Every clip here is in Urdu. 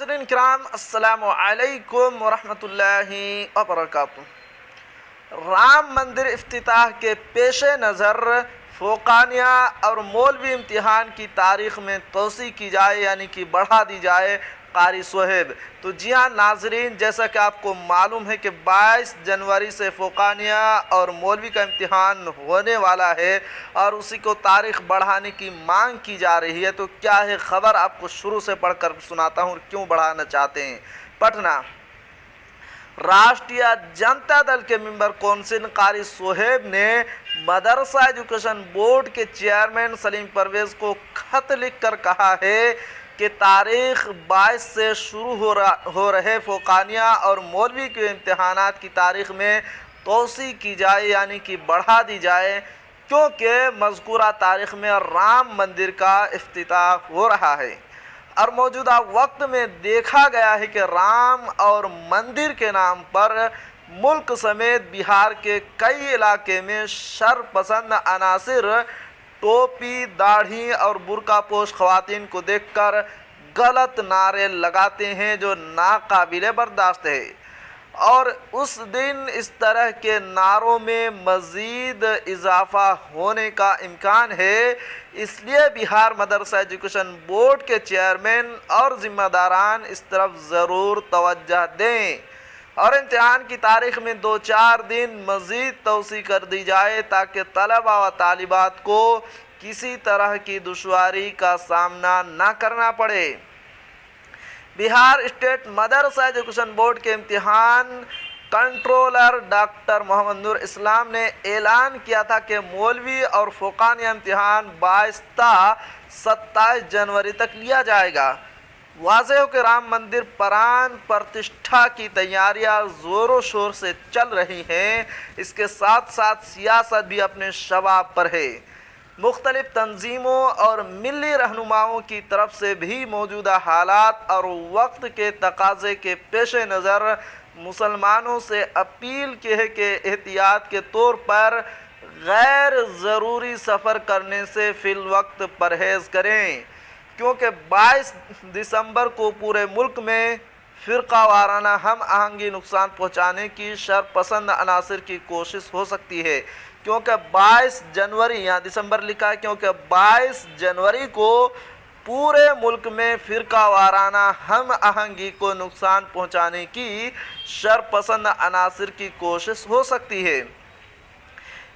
ناظرین کرام السلام علیکم ورحمۃ اللہ وبرکاتہ۔ رام مندر افتتاح کے پیش نظر فوقانیہ اور مولوی امتحان کی تاریخ میں توسیع کی جائے یعنی کہ بڑھا دی جائے قاری صہیب۔ تو جی ہاں ناظرین، جیسا کہ آپ کو معلوم ہے کہ 22 جنوری سے فوقانیہ اور مولوی کا امتحان ہونے والا ہے اور اسی کو تاریخ بڑھانے کی مانگ کی جا رہی ہے۔ تو کیا ہے خبر، آپ کو شروع سے پڑھ کر سناتا ہوں کیوں بڑھانا چاہتے ہیں۔ پٹنہ، راشٹریہ جنتا دل کے ممبر کونسل قاری صہیب نے مدرسہ ایجوکیشن بورڈ کے چیئرمین سلیم پرویز کو خط لکھ کر کہا ہے کہ تاریخ 22 سے شروع ہو رہے فوقانیہ اور مولوی کے امتحانات کی تاریخ میں توسیع کی جائے یعنی کہ بڑھا دی جائے، کیونکہ مذکورہ تاریخ میں رام مندر کا افتتاح ہو رہا ہے اور موجودہ وقت میں دیکھا گیا ہے کہ رام اور مندر کے نام پر ملک سمیت بہار کے کئی علاقے میں شر پسند عناصر ٹوپی، داڑھی اور برقع پوش خواتین کو دیکھ کر غلط نعرے لگاتے ہیں جو ناقابل برداشت ہے، اور اس دن اس طرح کے نعروں میں مزید اضافہ ہونے کا امکان ہے۔ اس لیے بہار مدرسہ ایجوکیشن بورڈ کے چیئرمین اور ذمہ داران اس طرف ضرور توجہ دیں اور امتحان کی تاریخ میں 2-4 دن مزید توسیع کر دی جائے تاکہ طلباء و طالبات کو کسی طرح کی دشواری کا سامنا نہ کرنا پڑے۔ بہار اسٹیٹ مدرسہ ایجوکیشن بورڈ کے امتحان کنٹرولر ڈاکٹر محمد نور اسلام نے اعلان کیا تھا کہ مولوی اور فوقانیہ امتحان 22 تا 27 جنوری تک لیا جائے گا۔ واضح ہو کہ رام مندر پران پرتشٹھا کی تیاریاں زور و شور سے چل رہی ہیں، اس کے ساتھ ساتھ سیاست بھی اپنے شباب پر ہے۔ مختلف تنظیموں اور ملی رہنماؤں کی طرف سے بھی موجودہ حالات اور وقت کے تقاضے کے پیش نظر مسلمانوں سے اپیل کی ہے کہ احتیاط کے طور پر غیر ضروری سفر کرنے سے فی الوقت پرہیز کریں، کیونکہ 22 دسمبر کو پورے ملک میں فرقہ وارانہ ہم آہنگی نقصان پہنچانے کی شر پسند عناصر کی کوشش ہو سکتی ہے، کیونکہ 22 جنوری یہاں دسمبر لکھا ہے کیونکہ 22 جنوری کو پورے ملک میں فرقہ وارانہ ہم آہنگی کو نقصان پہنچانے کی شر پسند عناصر کی کوشش ہو سکتی ہے۔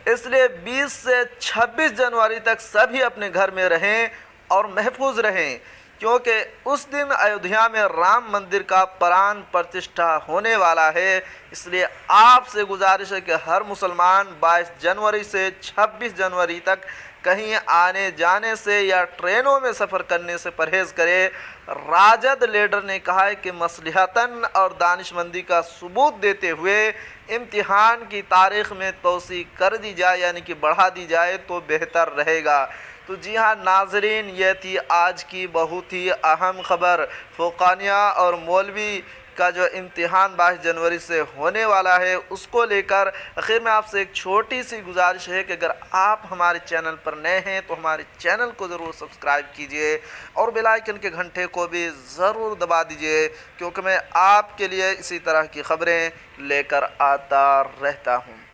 اس لیے 20 سے 26 جنوری تک سبھی اپنے گھر میں رہیں اور محفوظ رہیں، کیونکہ اس دن ایودھیا میں رام مندر کا پران پرتشٹھا ہونے والا ہے۔ اس لیے آپ سے گزارش ہے کہ ہر مسلمان 22 جنوری سے 26 جنوری تک کہیں آنے جانے سے یا ٹرینوں میں سفر کرنے سے پرہیز کرے۔ راجد لیڈر نے کہا ہے کہ مصلحتاً اور دانش مندی کا ثبوت دیتے ہوئے امتحان کی تاریخ میں توسیع کر دی جائے یعنی کہ بڑھا دی جائے تو بہتر رہے گا۔ تو جی ہاں ناظرین، یہ تھی آج کی بہت ہی اہم خبر۔ فوقانیہ اور مولوی کا جو امتحان 22 جنوری سے ہونے والا ہے اس کو لے کر آخر میں آپ سے ایک چھوٹی سی گزارش ہے کہ اگر آپ ہمارے چینل پر نئے ہیں تو ہمارے چینل کو ضرور سبسکرائب کیجئے اور بیل آئیکن کے گھنٹے کو بھی ضرور دبا دیجئے، کیونکہ میں آپ کے لیے اسی طرح کی خبریں لے کر آتا رہتا ہوں۔